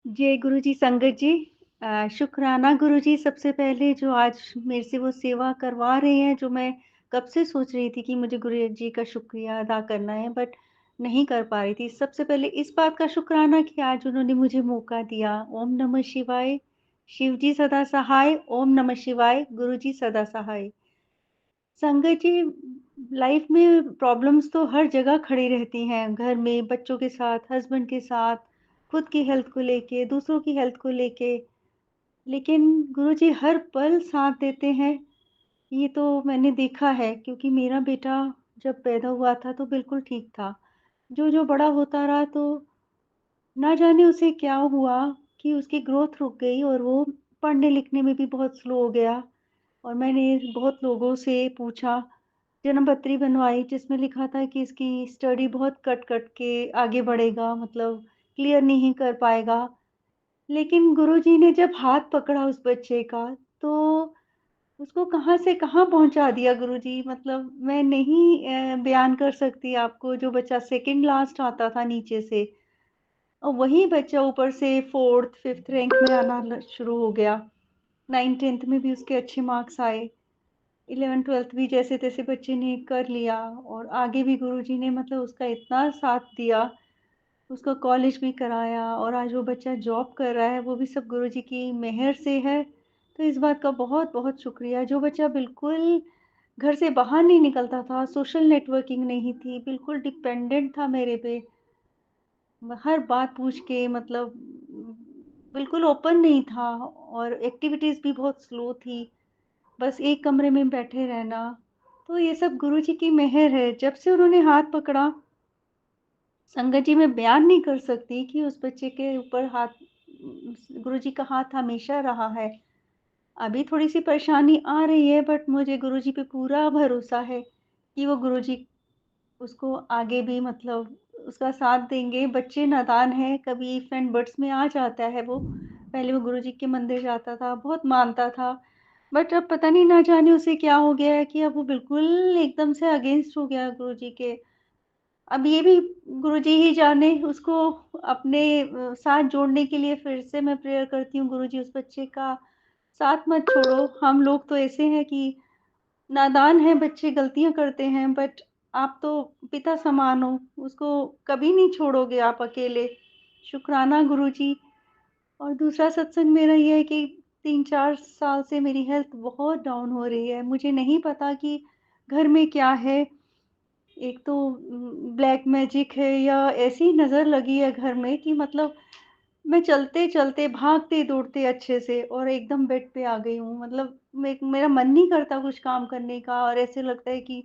जय गुरुजी संगत जी। शुक्राना गुरुजी सबसे पहले जो आज मेरे से वो सेवा करवा रहे हैं, जो मैं कब से सोच रही थी कि मुझे गुरुजी का शुक्रिया अदा करना है, बट नहीं कर पा रही थी। सबसे पहले इस बात का शुक्राना कि आज उन्होंने मुझे मौका दिया। ओम नमः शिवाय। शिव जी सदा सहाय। ओम नमः शिवाय। गुरुजी सदा सहाय। संगत जी, लाइफ में प्रॉब्लम्स तो हर जगह खड़ी रहती हैं, घर में, बच्चों के साथ, हस्बैंड के साथ, खुद की हेल्थ को लेके, दूसरों की हेल्थ को लेके। लेकिन गुरुजी हर पल साथ देते हैं, ये तो मैंने देखा है, क्योंकि मेरा बेटा जब पैदा हुआ था तो बिल्कुल ठीक था। जो बड़ा होता रहा तो ना जाने उसे क्या हुआ कि उसकी ग्रोथ रुक गई और वो पढ़ने-लिखने में भी बहुत स्लो हो गया। और मैंने बहुत लोगों से पूछा, जन्मपत्री बनवाई जिसमें लिखा था कि इसकी स्टडी बहुत कट-कट के आगे बढ़ेगा, मतलब क्लियर नहीं कर पाएगा। लेकिन गुरुजी ने जब हाथ पकड़ा उस बच्चे का, तो उसको कहाँ से कहाँ पहुँचा दिया गुरुजी, मतलब मैं नहीं बयान कर सकती आपको। जो बच्चा सेकंड लास्ट आता था नीचे से, और वही बच्चा ऊपर से 4th 5th रैंक में आना शुरू हो गया। 9th 10th में भी उसके अच्छे मार्क्स आए। 11th 12th भी जैसे तैसे बच्चे ने कर लिया, और आगे भी गुरुजी ने मतलब उसका इतना साथ दिया, उसको कॉलेज भी कराया, और आज वो बच्चा जॉब कर रहा है, वो भी सब गुरुजी की मेहर से है। तो इस बात का बहुत बहुत शुक्रिया। जो बच्चा बिल्कुल घर से बाहर नहीं निकलता था, सोशल नेटवर्किंग नहीं थी, बिल्कुल डिपेंडेंट था मेरे पे, हर बात पूछ के, मतलब बिल्कुल ओपन नहीं था, और एक्टिविटीज़ भी बहुत स्लो थी, बस एक कमरे में बैठे रहना। तो ये सब गुरुजी की मेहर है। जब से उन्होंने हाथ पकड़ा, संगत जी, मैं बयान नहीं कर सकती कि उस बच्चे के ऊपर हाथ, गुरुजी का हाथ हमेशा रहा है। अभी थोड़ी-सी परेशानी आ रही है, बट मुझे गुरुजी पे पूरा भरोसा है कि वो गुरुजी उसको आगे भी, मतलब उसका साथ देंगे। बच्चे नादान हैं, कभी इफ एंड बट्स में आ जाता है वो। पहले वो गुरुजी के मंदिर जाता था, बहुत मानता था, बट अब पता नहीं ना जाने उसे क्या हो गया है कि अब वो बिल्कुल एकदम से अगेंस्ट हो गया गुरुजी के। अब ये भी गुरुजी ही जाने, उसको अपने साथ जोड़ने के लिए फिर से मैं प्रेयर करती हूँ, गुरुजी उस बच्चे का साथ मत छोड़ो। हम लोग तो ऐसे हैं कि नादान हैं, बच्चे गलतियाँ करते हैं, बट आप तो पिता समान हो, उसको कभी नहीं छोड़ोगे आप अकेले। शुक्राना गुरुजी। और दूसरा सत्संग मेरा ये है कि 3-4 साल से मेरी हेल्थ बहुत डाउन हो रही है। मुझे नहीं पता कि घर में क्या है। एक तो ब्लैक मैजिक है, या ऐसी नज़र लगी है घर में कि मतलब मैं चलते-चलते, भागते-दौड़ते अच्छे से, और एकदम बेड पे आ गई हूँ। मतलब मेरा मन नहीं करता कुछ काम करने का, और ऐसे लगता है कि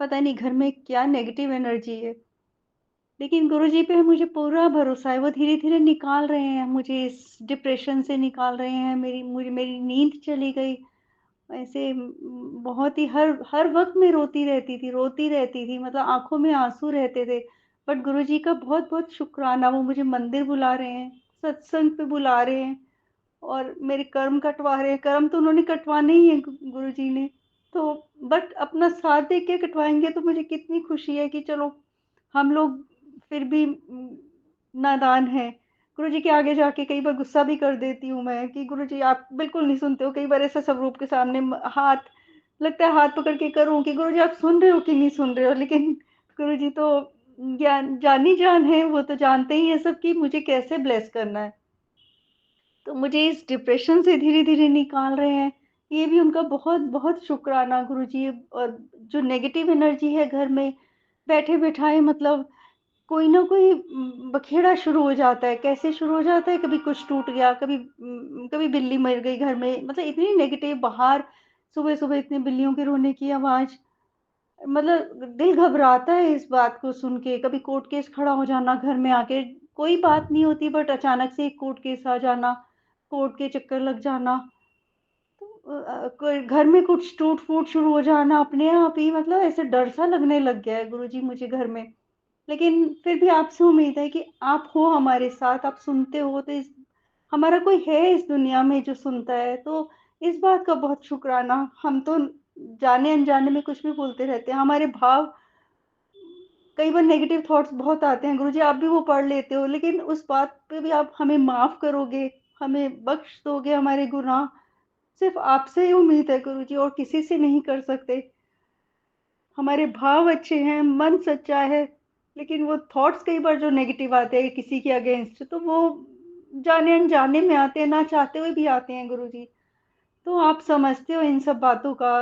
पता नहीं घर में क्या नेगेटिव एनर्जी है। लेकिन गुरुजी पे मुझे पूरा भरोसा है, वो धीरे-धीरे निकाल रहे हैं मुझे इस डिप्रेशन से, निकाल रहे हैं। मेरी नींद चली गई। ऐसे बहुत ही हर हर वक़्त मैं रोती रहती थी, मतलब आँखों में आँसू रहते थे। बट गुरुजी का बहुत-बहुत शुक्राना, वो मुझे मंदिर बुला रहे हैं, सत्संग पे बुला रहे हैं, और मेरे कर्म कटवा रहे हैं। कर्म तो उन्होंने कटवाने ही हैं गुरुजी ने, तो बट अपना साथ दे के कटवाएँगे तो मुझे कितनी खुशी है कि चलो हम लोग फिर भी नादान हैं। गुरुजी के आगे जाके कई बार गुस्सा भी कर देती हूँ मैं कि गुरुजी आप बिल्कुल नहीं सुनते हो। कई बार ऐसा स्वरूप के सामने हाथ लगता है, हाथ पकड़ के करूँ कि गुरुजी आप सुन रहे हो कि नहीं सुन रहे हो? लेकिन गुरुजी तो ज्ञान जानी जान है, वो तो जानते ही हैं सब कि मुझे कैसे ब्लेस करना है। तो मुझे इस डिप्रेशन से धीरे-धीरे निकाल रहे हैं। ये भी उनका बहुत-बहुत शुक्राना गुरुजी। और जो नेगेटिव एनर्जी है घर में, बैठे-बिठाए, मतलब कोई ना कोई बखेड़ा शुरू हो जाता है। कैसे शुरू हो जाता है, कभी कुछ टूट गया, कभी बिल्ली मर गई घर में, मतलब इतनी नेगेटिव बाहर, सुबह-सुबह इतने बिल्लियों के रोने की आवाज़, मतलब दिल घबराता है इस बात को सुन के। कभी कोर्ट केस खड़ा हो जाना घर में आके, कोई बात नहीं होती, बट अचानक से एक कोर्ट केस आ जाना, कोर्ट के चक्कर लग जाना, कोई घर में कुछ टूट-फूट शुरू हो जाना अपने आप ही, मतलब ऐसे डर सा लगने लग गया है गुरुजी मुझे घर में। लेकिन फिर भी आपसे उम्मीद है कि आप हो हमारे साथ, आप सुनते हो, तो इस हमारा कोई है इस दुनिया में जो सुनता है, तो इस बात का बहुत शुक्राना। हम तो जाने-अनजाने में कुछ भी बोलते रहते हैं, हमारे भाव कई बार नेगेटिव थॉट्स बहुत आते हैं गुरुजी, आप भी वो पढ़ लेते हो, लेकिन उस बात पे भी आप हमें माफ़ करोगे, हमें बख्श दोगे हमारे गुनाह। सिर्फ़ आपसे ही उम्मीद है गुरुजी, और किसी से नहीं कर सकते। हमारे भाव अच्छे हैं, मन सच्चा है, लेकिन वो थॉट्स कई बार जो नेगेटिव आते हैं किसी के अगेंस्ट, तो वो जाने-अनजाने में आते हैं, ना चाहते हुए भी आते हैं गुरुजी। तो आप समझते हो इन सब बातों का,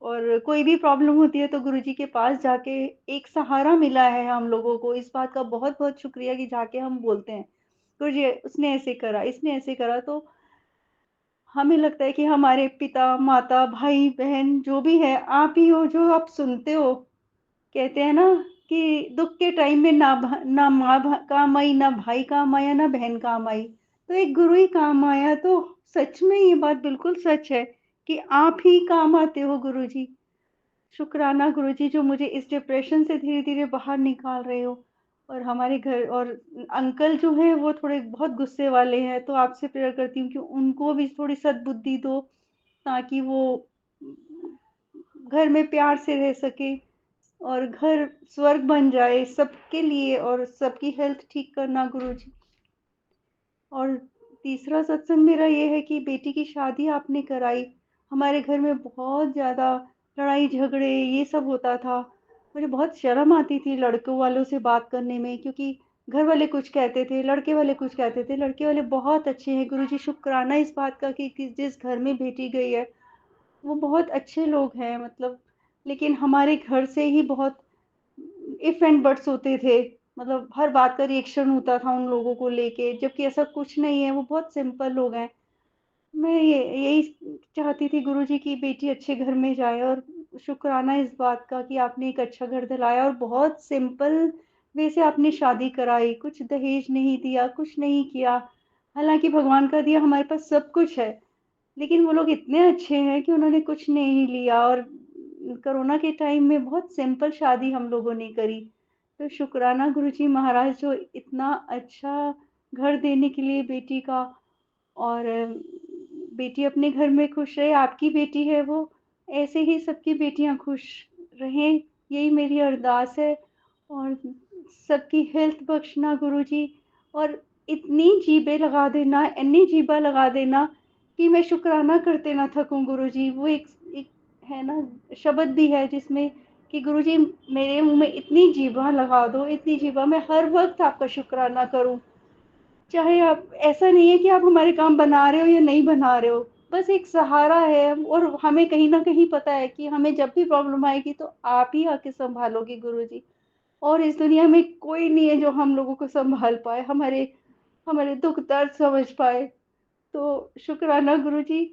और कोई भी प्रॉब्लम होती है तो गुरुजी के पास जाके एक सहारा मिला है हम लोगों को। इस बात का बहुत-बहुत शुक्रिया कि जाके हम बोलते हैं, गुरुजी उसने ऐसे करा, इसने ऐसे करा, तो हमें लगता है कि हमारे पिता, माता, भाई-बहन जो भी है, आप ही हो जो आप सुनते हो। कहते हैं ना कि दुःख के टाइम में ना माँ काम आई, ना भाई काम आया, ना बहन काम आई। तो एक गुरु ही काम आया, तो सच में ये बात बिल्कुल सच है कि आप ही काम आते हो गुरुजी। शुक्राना गुरुजी जो मुझे इस डिप्रेशन से धीरे-धीरे बाहर निकाल रहे हो। और हमारे घर और अंकल जो हैं वो थोड़े बहुत गुस्से वाले हैं, तो आपसे प्रेयर करती हूँ कि उनको भी थोड़ी सद्बुद्धि दो, ताकि वो घर में प्यार से रह सकें और घर स्वर्ग बन जाए सबके लिए, और सबकी हेल्थ ठीक करना गुरुजी। और तीसरा सत्संग मेरा ये है कि बेटी की शादी आपने कराई। हमारे घर में बहुत ज़्यादा लड़ाई-झगड़े ये सब होता था। मुझे बहुत शर्म आती थी लड़कों वालों से बात करने में, क्योंकि घर वाले कुछ कहते थे, लड़के वाले कुछ कहते थे। लड़के वाले बहुत अच्छे हैं गुरुजी, शुक्राना इस बात का कि जिस घर में बेटी गई है, वो बहुत अच्छे लोग हैं मतलब। लेकिन हमारे घर से ही बहुत इफ एंड बट्स होते थे, मतलब हर बात का रिएक्शन होता था उन लोगों को लेके, जबकि ऐसा कुछ नहीं है, वो बहुत सिंपल लोग हैं। मैं ये यही चाहती थी गुरुजी की बेटी अच्छे घर में जाए, और शुक्राना इस बात का कि आपने एक अच्छा घर दिलाया और बहुत सिंपल वे से आपने शादी कराई, कुछ दहेज नहीं दिया, कुछ नहीं किया। हालाँकि भगवान का दिया हमारे पास सब कुछ है, लेकिन वो लोग इतने अच्छे हैं कि उन्होंने कुछ नहीं लिया, और कोरोना के टाइम में बहुत सिंपल शादी हम लोगों ने करी। तो शुक्राना गुरुजी महाराज जो इतना अच्छा घर देने के लिए बेटी का, और बेटी अपने घर में खुश रहे, आपकी बेटी है वो, ऐसे ही सबकी बेटियाँ खुश रहें, यही मेरी अरदास है। और सबकी हेल्थ बख्शना गुरुजी, और इतनी जीभें लगा देना, इतनी जीभा लगा देना कि मैं शुक्राना करते ना थकूँ गुरुजी। वो एक है ना शब्द भी है जिसमें कि गुरुजी मेरे मुँह में इतनी जीभा लगा दो, इतनी जीभा मैं हर वक़्त आपका शुक्राना करूँ। चाहे आप, ऐसा नहीं है कि आप हमारे काम बना रहे हो या नहीं बना रहे हो, बस एक सहारा है, और हमें कहीं न कहीं पता है कि हमें जब भी प्रॉब्लम आएगी तो आप ही आके सँभालोगे गुरुजी। और इस दुनिया में कोई नहीं है जो हम लोगों को सँभाल पाए, हमारे हमारे दुःख दर्द समझ पाए। तो शुक्राना गुरुजी,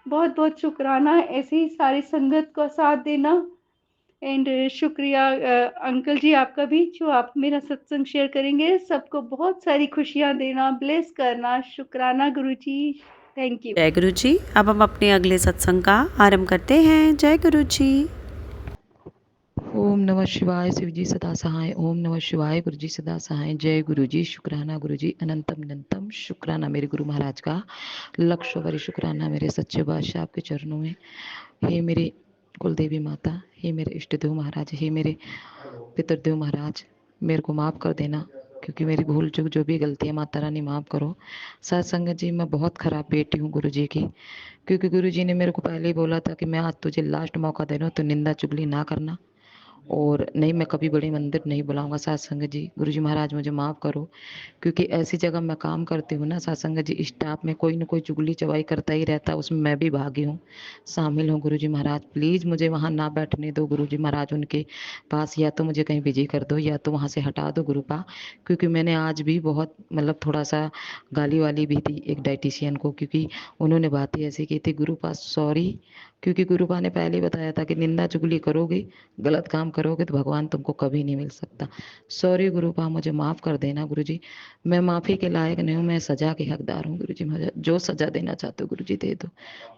बहुत-बहुत शुक्राना ऐसे ही सारी संगत का साथ देना। एंड शुक्रिया अंकल जी आपका भी, जो आप मेरा सत्संग शेयर करेंगे, सबको बहुत सारी खुशियाँ देना, ब्लेस करना। शुक्राना गुरुजी, थैंक यू। जय गुरु जी। अब हम अपने अगले सत्संग का आरंभ करते हैं। जय गुरु जी। ओम नमः शिवाय, शिव जी सदा सहाय। ओम नमः शिवाय, गुरु जी सदा सहाय। जय गुरु जी। शुक्राना गुरु जी, अनंतम अनंतम शुक्राना मेरे गुरु महाराज का, लक्ष्य भरी शुक्राना मेरे सच्चे बादशाह आपके चरणों में। हे मेरे कुलदेवी माता, हे मेरे इष्ट देव महाराज, हे मेरे पितृदेव महाराज, मेरे को माफ़ कर देना, क्योंकि मेरी भूल चूक जो भी गलती है माता रानी माफ़ करो। सत्संग जी, मैं बहुत ख़राब बेटी हूँ गुरु जी की, क्योंकि गुरु जी ने मेरे को पहले ही बोला था कि मैं आज तुझे लास्ट मौका दे रहा हूँ, तो निंदा चुगली ना करना, और नहीं, मैं कभी बड़े मंदिर नहीं बुलाऊंगा। सत्संग जी, गुरुजी महाराज मुझे माफ़ करो, क्योंकि ऐसी जगह मैं काम करती हूँ ना सत्संग जी, स्टाफ में कोई ना कोई चुगली चवाई करता ही रहता है, उसमें मैं भी भागी हूँ, शामिल हूँ। गुरुजी महाराज प्लीज़ मुझे वहाँ ना बैठने दो गुरुजी महाराज, उनके पास या तो मुझे कहीं बिजी कर दो या तो वहाँ से हटा दो गुरुपा, क्योंकि मैंने आज भी बहुत मतलब थोड़ा सा गाली वाली भी थी एक डाइटिशियन को, क्योंकि उन्होंने बातें ऐसी की थी। गुरुपा सॉरी, क्योंकि गुरुपा ने पहले ही बताया था कि निंदा चुगली करोगे, गलत काम करोगे तो भगवान तुमको कभी नहीं मिल सकता। सॉरी गुरुपा, मुझे माफ़ कर देना गुरुजी, मैं माफ़ी के लायक नहीं हूँ, मैं सज़ा के हकदार हूँ गुरुजी महाराज, जो सज़ा देना चाहते हो गुरुजी दे दो,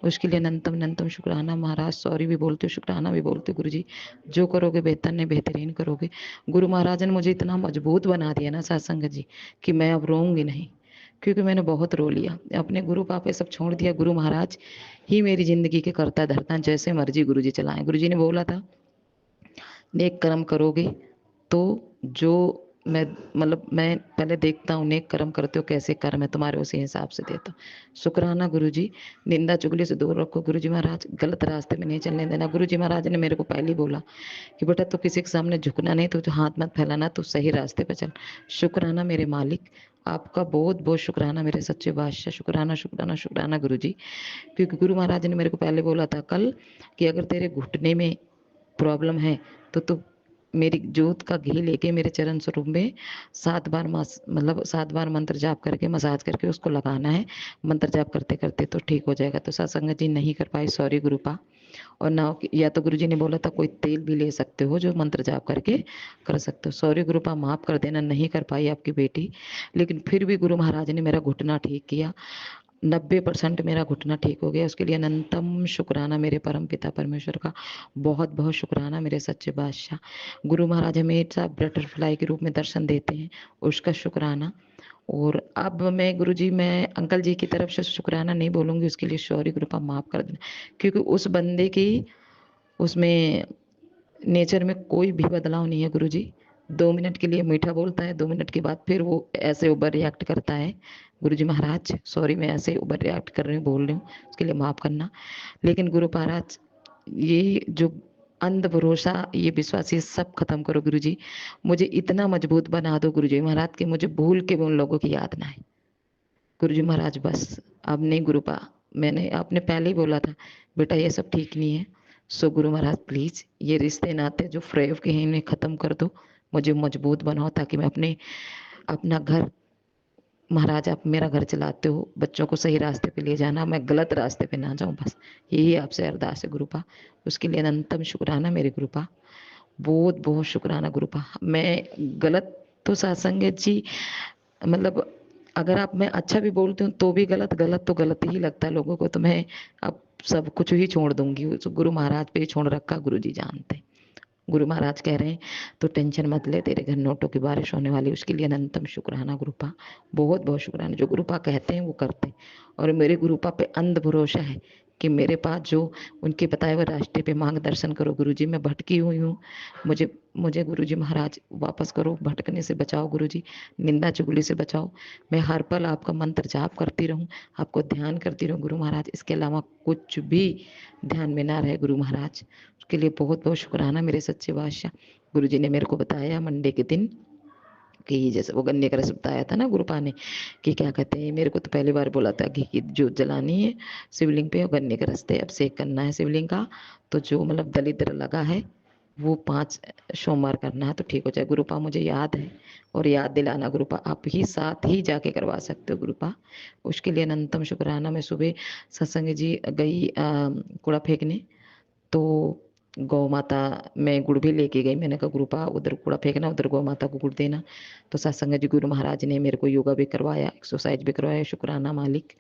उसके लिए अनंतम अनंतम शुक्राना महाराज। सॉरी भी बोलते हो, शुक्राना भी बोलते हो गुरुजी, जो करोगे बेहतर नहीं बेहतरीन करोगे। गुरु महाराज ने मुझे इतना मजबूत बना दिया ना सत्संग जी, कि मैं अब रोऊंगी नहीं, क्योंकि मैंने बहुत रो लिया, अपने गुरु पापे सब छोड़ दिया। गुरु महाराज ही मेरी ज़िंदगी के करता धरता, जैसे मर्जी गुरुजी चलाएं। गुरुजी ने बोला था नेक कर्म करोगे तो जो मैं मतलब मैं पहले देखता हूँ नेक कर्म करते हो कैसे कर्म है तुम्हारे, उसी हिसाब से देता हूँ। शुक्राना गुरुजी। निंदा चुगली से दूर रखो गुरुजी महाराज, गलत रास्ते में नहीं चलने देना। गुरुजी महाराज ने मेरे को पहले ही बोला कि बेटा तो किसी के सामने झुकना नहीं, तो हाथ मत फैलाना, तो सही रास्ते पे चल। शुक्राना मेरे मालिक, आपका बहुत बहुत शुक्राना मेरे सच्चे बादशाह। शुक्राना शुक्राना शुक्राना गुरुजी, क्योंकि गुरु महाराज ने मेरे को पहले बोला था कल कि अगर तेरे घुटने में प्रॉब्लम है तो तू मेरी जोत का घी लेके मेरे चरण स्वरूप में 7 बार मतलब 7 बार मंत्र जाप करके मसाज करके उसको लगाना है। मंत्र जाप करते करते तो ठीक हो जाएगा। तो सत्संग जी नहीं कर पाई, सॉरी गुरुपा। और ना या तो गुरुजी ने बोला था कोई तेल भी ले सकते हो जो मंत्र जाप करके कर सकते हो। सॉरी गुरुपा, माफ कर देना, नहीं कर पाई आपकी बेटी। लेकिन फिर भी गुरु महाराज ने मेरा घुटना ठीक किया, 90% मेरा घुटना ठीक हो गया। उसके लिए अनंतम शुक्राना मेरे परम पिता परमेश्वर का, बहुत बहुत शुक्राना मेरे सच्चे बादशाह। गुरु महाराज हमेशा बटरफ्लाई के रूप में दर्शन देते हैं, उसका शुक्राना। और अब मैं गुरुजी, मैं अंकल जी की तरफ से शुक्राना नहीं बोलूंगी, उसके लिए सॉरी गुरुपा, माफ कर देना। क्योंकि उस बंदे की उसमें नेचर में कोई भी बदलाव नहीं है गुरुजी। 2 मिनट के लिए मीठा बोलता है, 2 मिनट के बाद फिर वो ऐसे ओवर रिएक्ट करता है। गुरुजी महाराज सॉरी, मैं ऐसे ओवर रिएक्ट कर रही हूँ, बोल रही हूँ, उसके लिए माफ करना। लेकिन गुरु महाराज, ये जो अंध भरोसा, ये विश्वास, ये सब खत्म करो गुरुजी। मुझे इतना मजबूत बना दो गुरुजी महाराज कि मुझे भूल के भी उन लोगों की याद ना आए। गुरुजी महाराज बस अब नहीं गुरुपा, मैंने आपने पहले ही बोला था बेटा ये सब ठीक नहीं है। सो गुरु महाराज प्लीज ये रिश्ते नाते जो फ्रेव के हैं इन्हें खत्म कर दो, मुझे मजबूत बनाओ ताकि मैं अपना घर, महाराज आप मेरा घर चलाते हो, बच्चों को सही रास्ते पे ले जाना, मैं गलत रास्ते पे ना जाऊं, बस यही आपसे अरदास है गुरुपा। उसके लिए अनंतम शुक्राना मेरे गुरुपा, बहुत बहुत शुक्राना गुरुपा। मैं गलत तो सत्संग जी, मतलब अगर आप, मैं अच्छा भी बोलती हूँ तो भी गलत, गलत तो गलत ही लगता है लोगों को, तो मैं अब सब कुछ ही छोड़ दूंगी, उस गुरु महाराज पे ही छोड़ रखा, गुरु जी जानते हैं। गुरु महाराज कह रहे हैं तो टेंशन मत ले, तेरे घर नोटों की बारिश होने वाली। उसके लिए अनंतम शुक्राना गुरुपा, बहुत बहुत शुक्राना। जो गुरुपा कहते हैं वो करते हैं, और मेरे गुरुपा पे अंध भरोसा है कि मेरे पास जो उनके बताए हुए रास्ते पे मार्गदर्शन करो गुरुजी। मैं भटकी हुई हूँ, मुझे मुझे गुरुजी महाराज वापस करो, भटकने से बचाओ गुरुजी, निंदा चुगली से बचाओ। मैं हर पल आपका मंत्र जाप करती रहूं, आपको ध्यान करती रहूं गुरु महाराज, इसके अलावा कुछ भी ध्यान में ना रहे गुरु महाराज। उसके लिए बहुत बहुत शुक्राना मेरे सच्चे बादशाह। गुरुजी ने मेरे को बताया मंडे के दिन कि जैसे वो गन्ने का रस बताया था ना गुरुपा ने, कि क्या कहते हैं, मेरे को तो पहली बार बोला था घी की जोत जलानी है शिवलिंग पे और गन्ने का रस से अभिषेक करना है शिवलिंग का। तो जो मतलब दलिद्र लगा है वो 5 सोमवार करना है तो ठीक हो जाए गुरुपा। मुझे याद है, और याद दिलाना गुरुपा, आप ही साथ ही जाके करवा सकते हो गुरुपा। उसके लिए अनंतम शुक्राना। मैं सुबह सत्संग जी गई कूड़ा फेंकने, तो गौ माता में गुड़ भी लेके गई। मैंने कहा गुरुपा उधर कूड़ा फेंकना, उधर गौ माता को गुड़ देना। तो सत्संग जी गुरु महाराज ने मेरे को योगा भी करवाया, एक्सरसाइज भी करवाया। शुक्राना मालिक,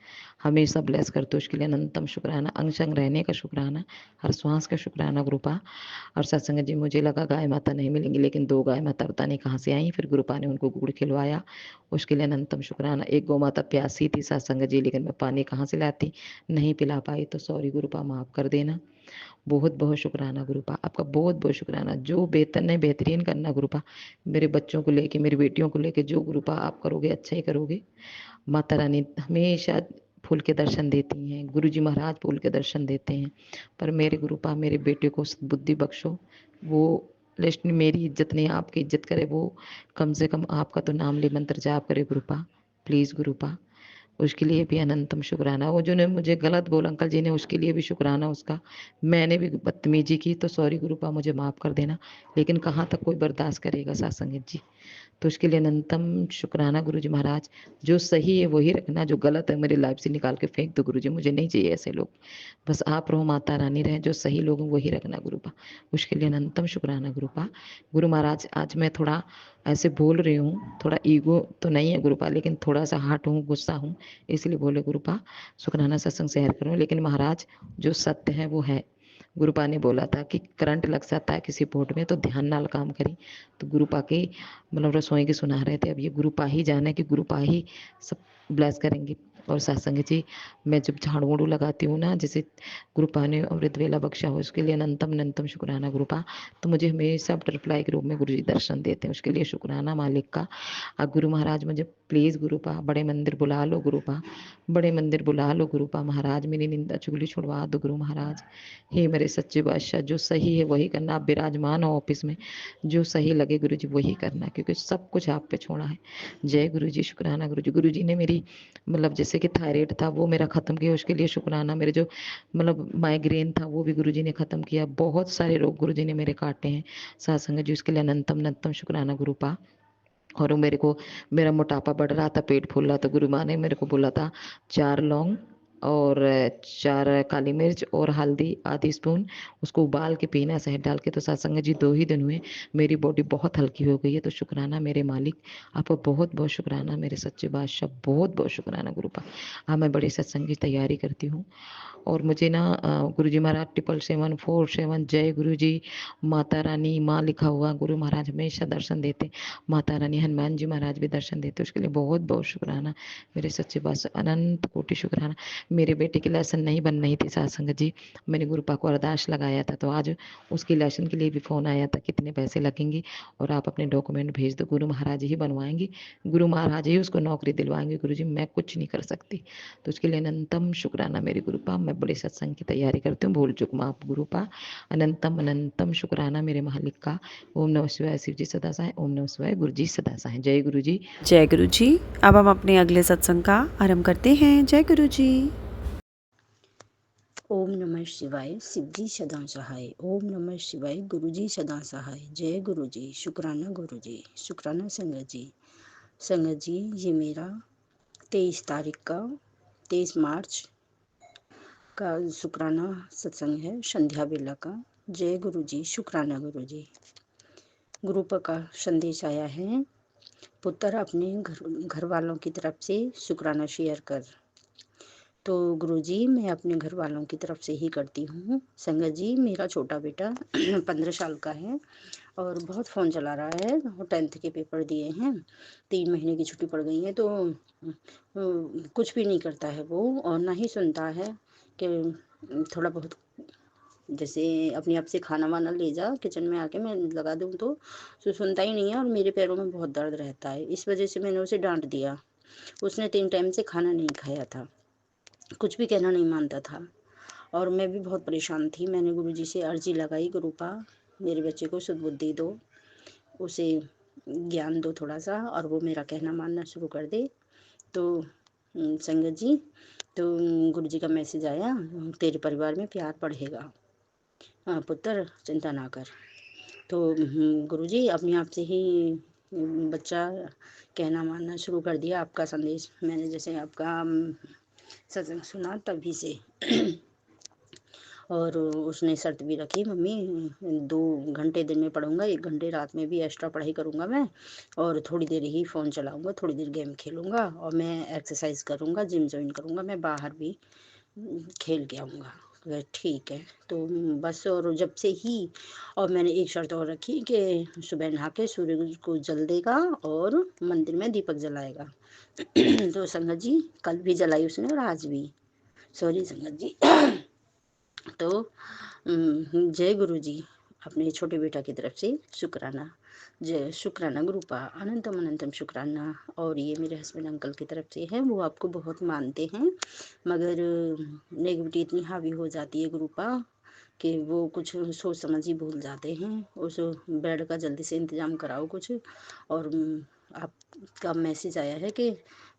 हमेशा ब्लेस करते हो, उसके लिए अनंतम शुक्राना। अंग संग रहने का शुक्राना, हर श्वास का शुक्राना गुरुपा। और सत्संग जी मुझे लगा गाय माता नहीं मिलेंगी, लेकिन 2 गाय माता पता नहीं कहाँ से आई, फिर गुरुपा ने उनको गुड़ खिलवाया, उसके लिए अनंतम शुक्राना। एक गौ माता प्यासी थी सत्संग जी, लेकिन मैं पानी कहाँ से लाती, नहीं पिला पाई, तो सॉरी गुरुपा, माफ कर देना। बहुत बहुत शुक्राना गुरुपा, आपका बहुत बहुत शुक्राना। जो बेहतर है बेहतरीन करना गुरुपा, मेरे बच्चों को लेके, मेरी बेटियों को लेके, जो गुरुपा आप करोगे अच्छा ही करोगे। माता रानी हमेशा फूल के दर्शन देती हैं, गुरुजी महाराज फूल के दर्शन देते हैं, पर मेरे गुरुपा मेरे बेटे को बुद्धि बख्शो। वो लिस्ट मेरी इज्जत नहीं, आपकी इज्जत करे, वो कम से कम आपका तो नाम ले, मंत्र जाप करे गुरुपा, प्लीज गुरुपा। उसके लिए भी अनंतम शुक्राना। वो जो ने मुझे गलत बोला अंकल जी ने, उसके लिए भी शुक्राना उसका। मैंने भी बदतमीजी की तो सॉरी गुरुपा, मुझे माफ कर देना। लेकिन कहाँ तक कोई बर्दाश्त करेगा सत्संग जी, तो उसके लिए अनंतम शुक्राना गुरु जी महाराज। जो सही है वही रखना, जो गलत है मेरी लाइफ से निकाल के फेंक दो गुरु जी, मुझे नहीं चाहिए ऐसे लोग, बस आप रहो, माता रानी रहे, जो सही लोग हैं वही रखना गुरुपा। उसके लिए अनंतम शुक्राना गुरुपा। गुरु महाराज आज मैं थोड़ा ऐसे बोल रही हूँ, थोड़ा ईगो तो नहीं है गुरुपा, लेकिन थोड़ा सा हार्ट हूँ, गुस्सा हूँ, इसलिए बोले गुरुपा शुक्राना सत्संग शेयर करूँ। लेकिन महाराज जो सत्य है वो है। गुरुपा ने बोला था कि करंट लग जाता है किसी पोर्ट में तो ध्यान नाल काम करी, तो गुरुपा के मतलब रसोई के सुना रहे थे। अब ये गुरुपा ही जाने कि गुरुपा ही सब ब्लेस करेंगे। और सत्संग जी, मैं जब झाड़ू वाड़ू लगाती हूँ ना, जैसे गुरुपा ने अमृत वेला बख्शा हो, उसके लिए अनंतम अनंतम शुक्राना गुरुपा। तो मुझे हमेशा बटरफ्लाई के रूप में गुरु जी दर्शन देते हैं, उसके लिए शुक्राना मालिक का। गुरु महाराज मुझे प्लीज़ गुरुपा बड़े मंदिर बुला लो गुरुपा, बड़े मंदिर बुला लो गुरुपा महाराज, मेरी निंदा चुगली छुड़वा दो गुरु महाराज। हे मेरे सच्चे बादशाह, जो सही है वही करना। आप विराजमान हो ऑफिस में, जो सही लगे गुरु जी वही करना, क्योंकि सब कुछ आप पे छोड़ा है। जय गुरु जी, शुक्राना गुरु जी। गुरु जी ने मेरी मतलब जैसे कि थायराइड था वो मेरा ख़त्म किया, उसके लिए शुक्राना। मेरे जो मतलब माइग्रेन था वो भी गुरु जी ने ख़त्म किया। बहुत सारे रोग गुरु जी ने मेरे काटे हैं सत्संग जी, उसके लिए अनंतम अनंतम शुक्राना गुरुपा। और मेरे को मेरा मोटापा बढ़ रहा था, पेट फूल रहा था, गुरु माँ ने मेरे को बोला था 4 लौंग और 4 काली मिर्च और हल्दी आधी स्पून, उसको उबाल के पीना है शहद डाल के। तो सत्संग जी 2 ही दिन हुए, मेरी बॉडी बहुत हल्की हो गई है। तो शुक्राना मेरे मालिक, आपका बहुत बहुत शुक्राना मेरे सच्चे बादशाह, बहुत बहुत शुक्राना गुरुपा। हाँ, मैं बड़ी सत्संग की तैयारी करती हूँ। और मुझे ना गुरु जी महाराज 77747 जय गुरु जी, माता रानी माँ लिखा हुआ गुरु महाराज हमेशा दर्शन देते, माता रानी हनुमान जी महाराज भी दर्शन देते, उसके लिए बहुत बहुत शुक्राना मेरे सच्चे बादशाह, अनंत कोटि शुक्राना। मेरे बेटे की लेसन नहीं बन रही थी सत्संग जी, मैंने गुरुपा को अरदास लगाया था, तो आज उसकी लेसन के लिए भी फ़ोन आया था कितने पैसे लगेंगे और आप अपने डॉक्यूमेंट भेज दो, गुरु महाराज ही बनवाएंगे, गुरु महाराज ही उसको नौकरी दिलवाएंगे गुरु जी, मैं कुछ नहीं कर सकती। तो उसके लिए अनंतम शुक्राना मेरे गुरुपा। मैं बड़े सत्संग की तैयारी करती हूँ, भूल चुक माफ गुरुपा। अनंतम अनंतम शुक्राना मेरे मालिक का। ओम नमः शिवाय, शिव जी सदा सहाय। ओम नमः शिवाय, गुरु जी सदा सहाय। जय गुरु जी। जय गुरु जी। अब हम अपने अगले सत्संग का आरंभ करते हैं। जय गुरु जी। ओम नमः शिवाय, शिवजी सदा सहाय। ओम नमः शिवाय, गुरुजी सदा सहाय। जय गुरु जी, शुक्राना गुरु जी, शुक्राना संगत जी। संगत जी, ये मेरा 23 तारीख का 23 मार्च का शुक्राना सत्संग है, संध्या बेला का। जय गुरु जी, शुक्राना गुरु जी। गुरु का संदेश आया है, पुत्र अपने घर वालों की तरफ से शुक्राना शेयर कर। तो गुरुजी, मैं अपने घर वालों की तरफ से ही करती हूँ। संगत जी, मेरा छोटा बेटा 15 साल का है और बहुत फ़ोन चला रहा है। वो 10th के पेपर दिए हैं, 3 महीने की छुट्टी पड़ गई है, तो कुछ भी नहीं करता है वो, और ना ही सुनता है कि थोड़ा बहुत जैसे अपने आप से खाना वाना ले जा, किचन में आके मैं लगा दूँ तो सुनता ही नहीं है, और मेरे पैरों में बहुत दर्द रहता है। इस वजह से मैंने उसे डांट दिया। उसने 3 टाइम से खाना नहीं खाया था, कुछ भी कहना नहीं मानता था, और मैं भी बहुत परेशान थी। मैंने गुरुजी से अर्जी लगाई, गुरुपा मेरे बच्चे को सद्बुद्धि दो, उसे ज्ञान दो थोड़ा सा, और वो मेरा कहना मानना शुरू कर दे। तो संगत जी, तो गुरुजी का मैसेज आया, तेरे परिवार में प्यार बढ़ेगा, पुत्र चिंता ना कर। तो गुरुजी अपने आप से ही बच्चा कहना मानना शुरू कर दिया। आपका संदेश मैंने जैसे आपका सत्संग सुना तभी से और उसने शर्त भी रखी, मम्मी 2 घंटे दिन में पढ़ूंगा, 1 घंटे रात में भी एक्स्ट्रा पढ़ाई करूंगा मैं, और थोड़ी देर ही फ़ोन चलाऊंगा, थोड़ी देर गेम खेलूंगा, और मैं एक्सरसाइज करूंगा, जिम ज्वाइन करूंगा, मैं बाहर भी खेल के आऊँगा। ठीक है। तो बस, और जब से ही, और मैंने एक शर्त और रखी कि सुबह नहा के सूर्य को जल देगा और मंदिर में दीपक जलाएगा। तो संगत जी, कल भी जलाई उसने और आज भी। सॉरी संगत जी। तो जय गुरु जी, अपने छोटे बेटा की तरफ से शुक्राना। जय शुक्राना गुरुपा, अनंतम अनंतम शुक्राना। और ये मेरे हस्बैंड अंकल की तरफ से है, वो आपको बहुत मानते हैं, मगर नेगेटिविटी इतनी हावी हो जाती है गुरुपा कि वो कुछ सोच समझ ही भूल जाते हैं। उस बेड का जल्दी से इंतज़ाम कराओ कुछ। और आपका मैसेज आया है कि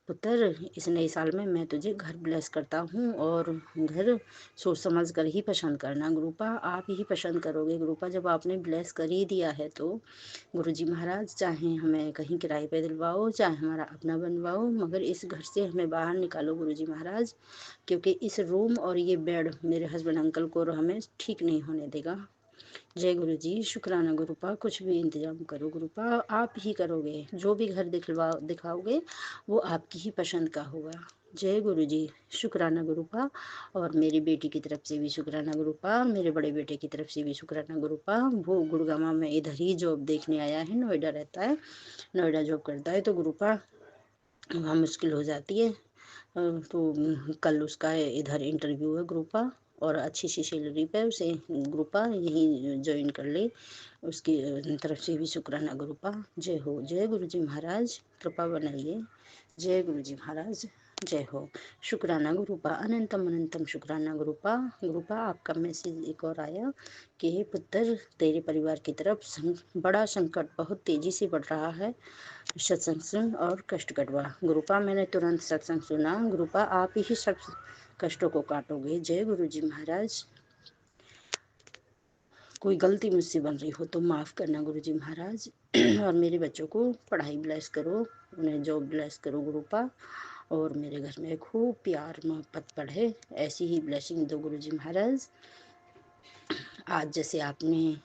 पुत्र, इस नए साल में मैं तुझे घर ब्लेस करता हूँ, और घर सोच समझ कर ही पसंद करना गुरुपा, आप ही पसंद करोगे गुरुपा। जब आपने ब्लेस कर ही दिया है तो गुरुजी महाराज, चाहे हमें कहीं किराए पे दिलवाओ, चाहे हमारा अपना बनवाओ, मगर इस घर से हमें बाहर निकालो गुरुजी महाराज, क्योंकि इस रूम और ये बेड मेरे हस्बैंड अंकल को और हमें ठीक नहीं होने देगा। जय गुरु जी, शुक्राना गुरुपा, कुछ भी इंतजाम करो गुरुपा, आप ही करोगे, जो भी घर दिखाओगे वो आपकी ही पसंद का होगा। जय गुरु जी, शुक्राना गुरुपा। और मेरी बेटी की तरफ से भी शुक्राना गुरुपा, मेरे बड़े बेटे की तरफ से भी शुक्राना गुरुपा। वो गुड़गांव में इधर ही जॉब देखने आया है, नोएडा रहता है, नोएडा जॉब करता है, तो गुरुपा वहाँ मुश्किल हो जाती है। तो कल उसका इधर इंटरव्यू है ग्रुपा, और अच्छी सी सैलरी पे उसे ग्रुपा यहीं ज्वाइन कर ले। उसकी तरफ से भी शुक्राना गुरुपा। जय हो। जय गुरु जी महाराज, कृपा बनाइए। जय गुरु जी महाराज, जय हो। शुक्राना गुरुपा, अनंतम अनंतम शुक्राना गुरुपा। गुरुपा आपका मैसेज एक और आया कि हे पुत्र, तेरे परिवार की तरफ बड़ा संकट बहुत तेजी से बढ़ रहा है। सत्संग सुन और कष्ट कटवा। गुरुपा मैंने तुरंत सत्संग सुना। गुरुपा आप ही सब कष्टों को काटोगे। जय गुरु जी महाराज। कोई गलती मुझसे बन रही हो तो माफ़ करना गुरु जी महाराज। और मेरे बच्चों को पढ़ाई ब्लेस करो, उन्हें जॉब ब्लेस करो गुरुपा, और मेरे घर में खूब प्यार मोहब्बत बढ़े, ऐसी ही ब्लेसिंग दो गुरु जी महाराज। आज जैसे आपने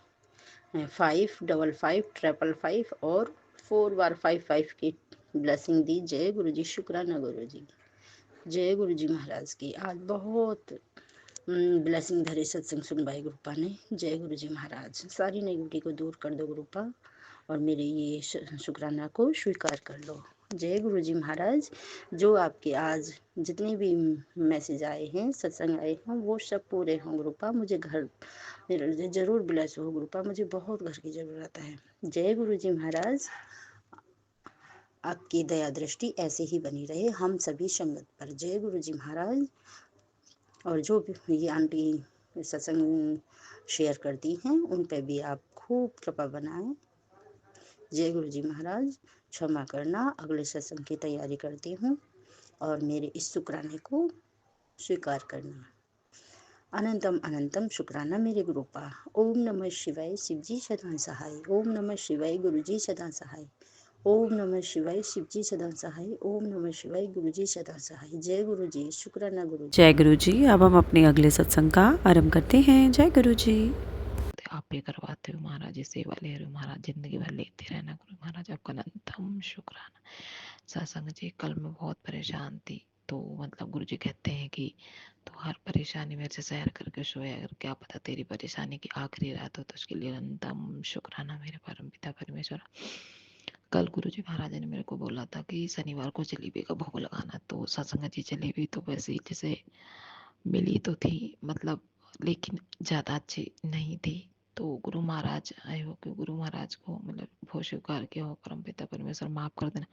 55555 और 4 बार 55 की ब्लेसिंग दी। जय गुरु जी, शुक्राना गुरु जी। जय गुरु जी महाराज की। आज बहुत ब्लेसिंग भरे सत्संग सुनवाई गुरुपा ने। जय गुरु जी महाराज। सारी नेगेटिविटी को दूर कर दो गुरुपा, और मेरे ये शुक्राना को स्वीकार कर लो। जय गुरु जी महाराज। जो आपके आज जितने भी मैसेज आए हैं, सत्संग आए हैं, वो सब पूरे हों गुरुपा। मुझे घर मेरे जरूर ब्लेस हो गुरुपा, मुझे बहुत घर की ज़रूरत है। जय गुरु जी महाराज। आपकी दया दृष्टि ऐसे ही बनी रहे हम सभी संगत पर। जय गुरु जी महाराज। और जो भी ये आंटी सत्संग शेयर करती हैं, उन पे भी आप खूब कृपा बनाएं। जय गुरु जी महाराज। क्षमा करना, अगले सत्संग की तैयारी करती हूँ, और मेरे इस शुक्राने को स्वीकार करना। अनंतम अनंतम शुक्राना मेरे गुरुपा। ओम नमः शिवाय, शिव जी सदा सहाय। ओम नमः शिवाय, गुरु जी सदा सहाय। ओम नमः शिवाय, शिव जी सदा सहाय। ओम नमः शिवाय, गुरु जी सदा सहाय। जय गुरु जी, शुक्राना गुरु जी। जय गुरु जी। अब हम अपने अगले सत्संग का आरंभ करते हैं। जय गुरु जी। आप ये करवाते हो महाराज, ये सेवा ले रहे हो महाराज, जिंदगी भर लेते रहना गुरु महाराज, आपका अनंतम शुक्राना। सत्संग जी, कल मैं बहुत परेशान थी, तो मतलब गुरु जी कहते हैं कि तो हर परेशानी मेरे से शेयर करके सोया, अगर क्या पता तेरी परेशानी की आखिरी रात हो, तो उसके लिए अनंतम शुक्राना मेरे परम पिता परमेश्वर। कल गुरु जी महाराज ने मेरे को बोला था कि शनिवार को जलेबी का भोग लगाना, तो सत्संग जी जलेबी तो वैसे ही जैसे मिली तो थी, मतलब लेकिन ज़्यादा अच्छी नहीं थी। तो गुरु महाराज आए हो कि गुरु महाराज को मतलब बहुत स्वीकार किया हो, परम पिता परमेश्वर माफ़ कर देना,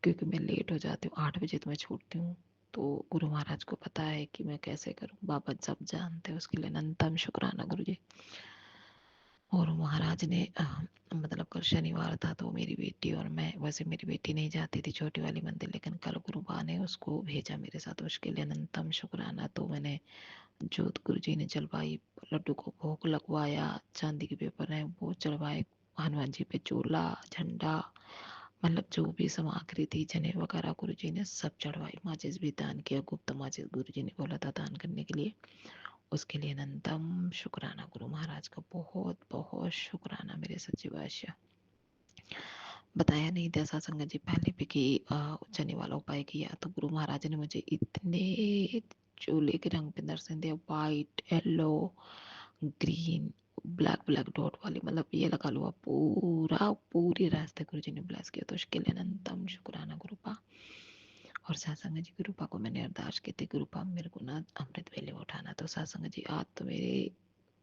क्योंकि मैं लेट हो जाती हूँ, 8 बजे तो मैं छूटती हूँ। तो गुरु महाराज को पता है कि मैं कैसे करूँ, बाबा सब जानते हैं, उसके लिए अनंतम शुक्राना गुरु जी। और महाराज ने मतलब कल शनिवार था, तो मेरी बेटी और मैं, वैसे मेरी बेटी नहीं जाती थी छोटी वाली मंदिर, लेकिन कल गुरुबा ने उसको भेजा मेरे साथ, उसके लिए अनंतम शुक्राना। तो मैंने जोत गुरु जी ने जलवाई, लड्डू को भोग लगवाया, चांदी के पेपर है वो चढ़वाए, हनुमान जी पे चोला झंडा, मतलब जो भी सामग्री थी, जने वगैरह गुरु जी ने सब चढ़वाई। माचिस भी दान किया, गुप्त माचिस गुरु जी ने बोला था दान करने के लिए, उसके लिए अनंतम शुक्राना गुरु महाराज का, बहुत बहुत शुक्राना मेरे सच्चे बादशाह। बताया नहीं था सत्संग जी पहले भी कि उज्जैनी वाला उपाय किया, तो गुरु महाराज ने मुझे इतने चोले के रंग पे दर्शन दिया, white, yellow, green, black black dot वाली, मतलब ये लगा लो आप पूरा पूरी रास्ते गुरु जी ने ब्लेस किया, तो उसके लिए अनंतम शुक्राना गुरुपा। और सत्संग जी गुरुपा को मैंने अरदास की थी, गुरुपा मेरे को ना अमृत वेले उठाना, तो सत्संग जी आज तो मेरे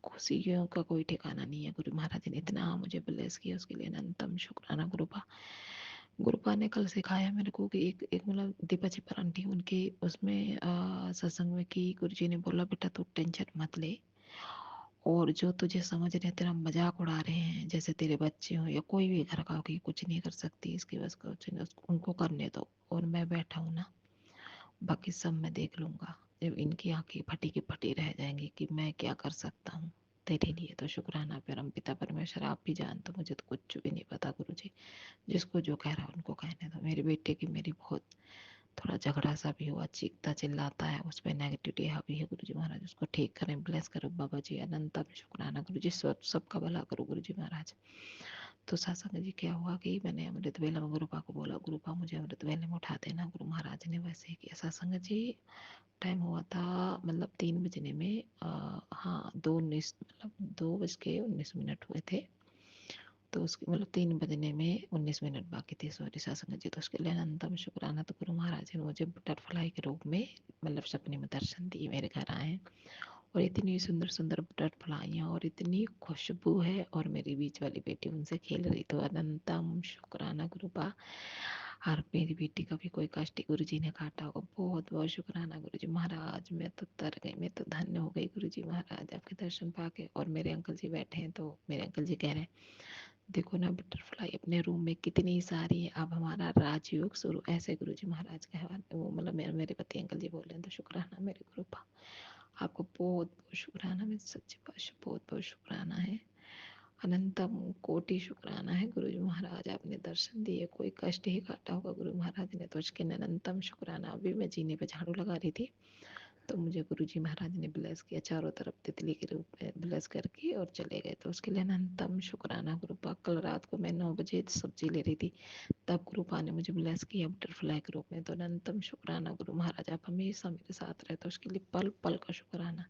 खुशियों का कोई ठिकाना नहीं है, गुरु महाराज ने इतना मुझे ब्लेस किया, उसके लिए अनंतम शुक्राना गुरुपा। गुरुपा ने कल सिखाया मेरे को कि एक मतलब दीपा जी पर आंटी उनके उसमें सत्संग में कि गुरु जी ने बोला बेटा तू टेंशन मत ले, और जो तुझे समझ रहे हैं तेरा मजाक उड़ा रहे हैं, जैसे तेरे बच्चे हो या कोई भी घर का हो कि कुछ नहीं कर सकती, इसकी बस कुछ नहीं, उनको करने दो, और मैं बैठा हूँ ना, बाकी सब मैं देख लूंगा। जब इनकी आंखें फटी की फटी रह जाएंगी कि मैं क्या कर सकता हूँ तेरे लिए, तो शुक्राना परम पिता परमेश्वर, आप भी जानते हो मुझे तो कुछ भी नहीं पता गुरु जी, जिसको जो कह रहा है उनको कहने दो। मेरे बेटे की मेरी बहुत थोड़ा झगड़ा सा भी हुआ, चीखता चिल्लाता है, उस पर नेगेटिविटी हावी है गुरु जी महाराज, उसको ठीक करें, ब्लेस करो बाबा जी, अनंतम शुक्राना गुरु जी, सबका भला करो गुरु जी महाराज। तो सत्संग जी क्या हुआ कि मैंने अमृत वेला में गुरुपा को बोला, गुरुपा मुझे अमृत वेले में उठा देना, गुरु महाराज ने वैसे ही किया। सत्संग जी टाइम हुआ था मतलब 3 बजने में हाँ 2:19 मतलब 2:19 हुए थे, तो उसकी मतलब 3 बजने में 19 मिनट बाकी थे, सॉरी सत्संग जी। तो उसके लिए अनंतम शुक्राना। तो गुरु महाराज ने मुझे बटरफ्लाई के रूप में मतलब सपने में दर्शन दिए, मेरे घर आए और इतनी सुंदर सुंदर बटरफ्लाइयाँ और इतनी खुशबू है, और मेरी बीच वाली बेटी उनसे खेल रही। तो अनंतम शुक्राना गुरुपा। और मेरी बेटी का भी कोई कष्ट गुरु जी ने काटा होगा, बहुत बहुत शुक्राना गुरु जी महाराज। मैं तो तर गई, मैं तो धन्य हो गई गुरु जी महाराज आपके दर्शन पाके। और मेरे अंकल जी बैठे हैं, तो मेरे अंकल जी कह रहे हैं देखो ना बटरफ्लाई अपने रूम में कितनी सारी है, अब हमारा राजयोग शुरू। ऐसे गुरु जी महाराज का है वो, मतलब मेरे पति अंकल जी बोल रहे हैं। तो शुक्राना मेरे गुरुपा, आपको बहुत बहुत शुक्राना, मैं सच्चे पातशाह बहुत बहुत शुक्राना है। अनंतम कोटि शुक्राना है गुरु जी महाराज, आपने दर्शन दिए, कोई कष्ट ही काटा होगा गुरु महाराज ने, तो उसके अनंतम शुक्राना। अभी मैं जीने पे झाड़ू लगा रही थी, तो मुझे गुरु जी महाराज ने ब्लेस किया, चारों तरफ तितली के रूप में ब्लेस करके और चले गए। तो उसके लिए अनंतम शुक्राना गुरुपा। कल रात को मैं 9 बजे सब्जी ले रही थी, तब गुरुपा ने मुझे ब्लेस किया बटरफ्लाई के रूप में। तो अनंतम शुक्राना गुरु महाराज, आप हमेशा मेरे साथ रहते, उसके लिए पल पल का शुक्राना,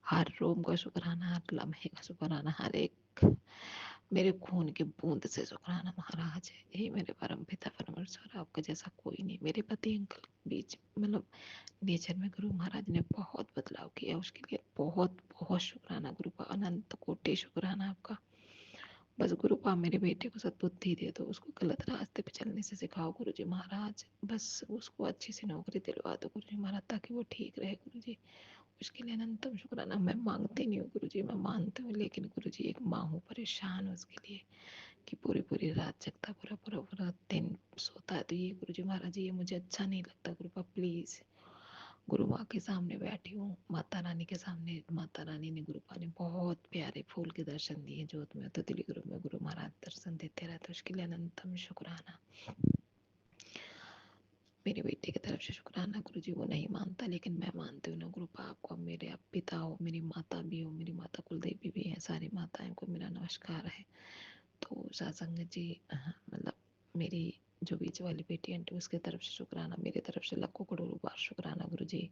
हर रोम का शुक्राना, हर लम्हे का शुक्राना, हर एक मेरे खून के बूंद से शुक्राना महाराज। यही मेरे परम पिता परमेश्वर, आपका जैसा कोई नहीं। मेरे पति अंकल बीच मतलब नेचर में गुरु महाराज ने बहुत बदलाव किया, उसके लिए बहुत बहुत शुक्राना गुरुपा, अनंत कोटि शुक्राना आपका। बस गुरुपा मेरे बेटे को सद्बुद्धि दे दो, उसको गलत रास्ते पे चलने से सिखाओ गुरु जी महाराज। बस उसको अच्छी सी नौकरी दिलवा दो गुरु जी महाराज, ताकि वो ठीक रहे गुरु जी। उसके लिए अनंतम शुक्राना। मैं मांगती नहीं हूँ गुरु जी, मैं मानती हूँ, लेकिन गुरु जी एक माँ हूँ, परेशान हूँ उसके लिए कि पूरी पूरी रात जगता, पूरा पूरा पूरा दिन सोता है। तो ये गुरु जी महाराज ये मुझे अच्छा नहीं लगता गुरुपा, प्लीज। गुरु माँ के सामने बैठी हूँ, माता रानी के सामने, माता रानी ने गुरुपा ने बहुत प्यारे फूल के दर्शन दिए जोत में, तो दिल्ली गुरु में गुरु महाराज दर्शन देते रहते, उसके लिए अनंतम शुक्राना। मेरे बेटे की तरफ से शुक्राना गुरु जी, वो नहीं मानता लेकिन मैं मानती हूँ ना गुरुपा। आपको मेरे आप पिता हो, मेरी माता भी हो, मेरी माता कुलदेवी भी है, सारी माताएं को मेरा नमस्कार है। तो सत्संग जी मतलब मेरी जो बीच वाली बेटी आंटी उसके तरफ से शुक्राना, मेरी तरफ से लाखों करोड़ों बार शुक्राना गुरु जी।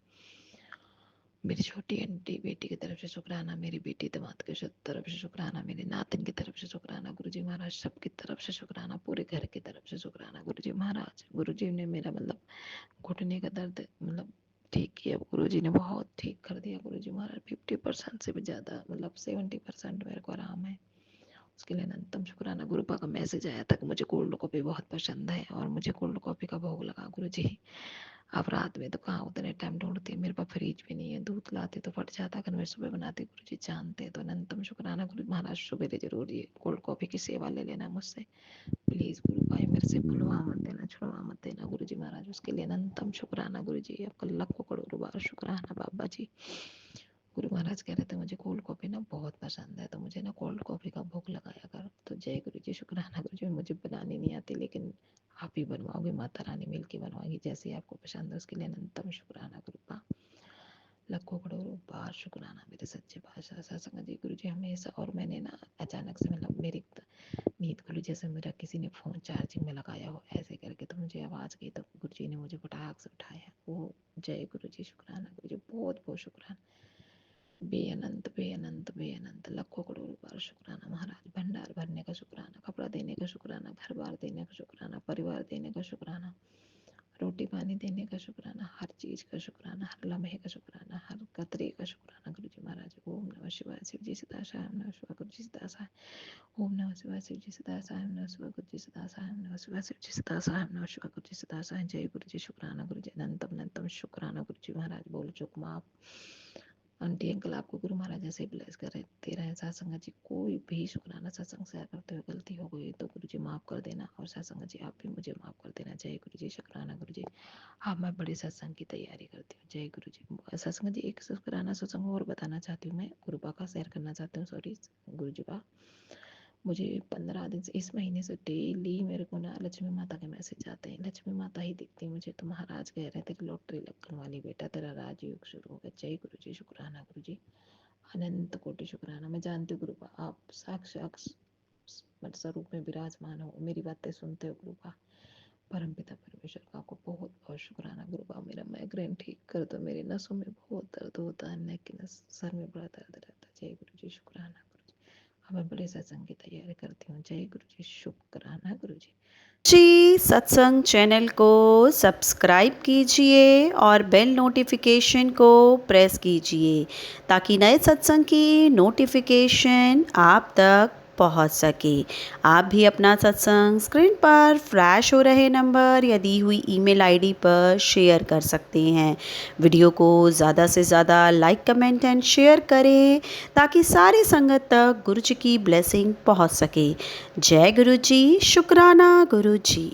मेरी छोटी आंटी बेटी की तरफ से शुक्राना, मेरी बेटी दामाद की तरफ से शुक्राना, मेरे नातिन की तरफ से शुक्राना गुरु जी महाराज, सबकी तरफ से शुक्राना, पूरे घर की तरफ से शुक्राना गुरु जी महाराज। गुरु जी ने मेरा मतलब घुटने का दर्द मतलब ठीक किया गुरु जी ने, बहुत ठीक कर दिया गुरु जी महाराज। 50% से भी ज़्यादा मतलब 70% मेरे को आराम है, उसके लिए अनंतम शुक्राना। गुरुपा का मैसेज आया था कि मुझे कोल्ड कॉफ़ी बहुत पसंद है और मुझे कोल्ड कॉफ़ी का भोग लगा गुरु जी। अब रात में तो कहाँ उतने टाइम ढूंढती, मेरे पास फ्रिज भी नहीं है, दूध लाते तो फट जाता, अगर मैं सुबह बनाती गुरु जी जानते। तो अनंतम शुक्राना गुरु महाराज, सुबह जरूर ये कोल्ड कॉफ़ी की सेवा ले लेना मुझसे प्लीज गुरु भाई, मेरे से बुलवा मत देना, छुड़वा मत देना गुरु जी महाराज। उसके लिए अनंतम शुक्राना गुरु जी, आपका लाखों करोड़ों बार शुक्राना बाबा जी। गुरु महाराज कह रहे थे मुझे कोल्ड कॉफी ना बहुत पसंद है, तो मुझे ना कोल्ड कॉफी का भोग लगाया कर। तो जय गुरु जी, शुक्राना गुरु जी। मुझे बनानी नहीं आती, लेकिन आप ही बनवाओगे, माता रानी मिलके बनवाएगी जैसे आपको पसंद है। उसके लिए अनंतम शुक्राना गुरुपा, लाखों करोड़ों बार शुक्राना मेरे सच्चे पातशाह सत्संग जी गुरु जी हमेशा। और मैंने ना अचानक से मतलब मेरी नींद खुली, जैसे मेरा किसी ने फोन चार्जिंग में लगाया हो ऐसे करके, तो मुझे आवाज गई, तो गुरु जी ने मुझे फटाक से उठाया। वो जय गुरु जी, शुक्राना गुरु जी, बहुत बहुत शुक्राना। बेअनंत बेअनंत बेअनंत लाखों करोड़ों बार शुक्राना महाराज। भंडार भरने का शुक्राना, कपड़ा देने का शुक्राना, घर बार देने का शुक्राना, परिवार देने का शुक्राना, रोटी पानी देने का शुक्राना, हर चीज का शुक्राना, हर लम्हे का शुक्राना, हर कतरे का शुक्राना गुरु जी महाराज। ओम नमः शिवाय, शिव जी सदा साय, ओम नमः शिवाय, गुरु जी सदा साय, ओम नमः शिवाय, शिव जी सदा साय, ओम नमः शिवाय, गुरु जी सदा साय, ओम नमः शिवाय, शिव जी सदा साय, ओम नमः शिवाय, गुरु जी सदा साय। जय गुरु जी, शुक्राना गुरु जी, अनंतम अनंतम शुक्राना गुरु जी महाराज। बोल चुक माफ आंटी अंकल, आपको गुरु महाराज ऐसे ब्लेस कर दे रहे हैं। सत्संग जी कोई भी शुक्राना सत्संग शेयर करते हुए गलती हो गई तो गुरु जी माफ कर देना, और सत्संग जी आप भी मुझे माफ कर देना। जय गुरु जी, शुक्राना गुरु जी। हाँ, मैं बड़े सत्संग की तैयारी करती हूँ। जय गुरु जी। सत्संग जी एक शुक्राना सत्संग और बताना चाहती हूँ, मैं गुरुपा का शेयर करना चाहती हूँ, सॉरी गुरु जी का। मुझे 15 दिन से, इस महीने से डेली मेरे को ना लक्ष्मी माता के मैसेज आते हैं, लक्ष्मी माता ही दिखती है मुझे। तो महाराज कह रहे थे कि लॉटरी लगने वाली बेटा, तेरा राजयोग शुरू हो गया। जय गुरु जी, शुक्राना गुरु जी, अनंत कोटि शुक्राना। मैं जानती हूँ गुरुपा आप साक्षात स्वरूप में विराजमान हो, मेरी बातें सुनते हो गुरुपा। परम पिता परमेश्वर का आपको बहुत बहुत शुक्राना गुरुपा। मेरा माइग्रेन ठीक कर दो, मेरी नसों में बहुत दर्द होता है, नेक की नस, सर में बड़ा दर्द रहता है। जय गुरु जी, शुक्राना गुरु जी, अब मैं बड़े सत्संग की तैयारी करती हूँ। जय गुरु जी, शुक्राना गुरु जी। जी सत्संग चैनल को सब्सक्राइब कीजिए और बेल नोटिफिकेशन को प्रेस कीजिए ताकि नए सत्संग की नोटिफिकेशन आप तक पहुंच सके। आप भी अपना सत्संग स्क्रीन पर फ्लैश हो रहे नंबर या दी हुई ईमेल आईडी पर शेयर कर सकते हैं। वीडियो को ज़्यादा से ज़्यादा लाइक कमेंट एंड शेयर करें ताकि सारी संगत तक गुरु जी की ब्लेसिंग पहुंच सके। जय गुरु जी, शुक्राना गुरु जी।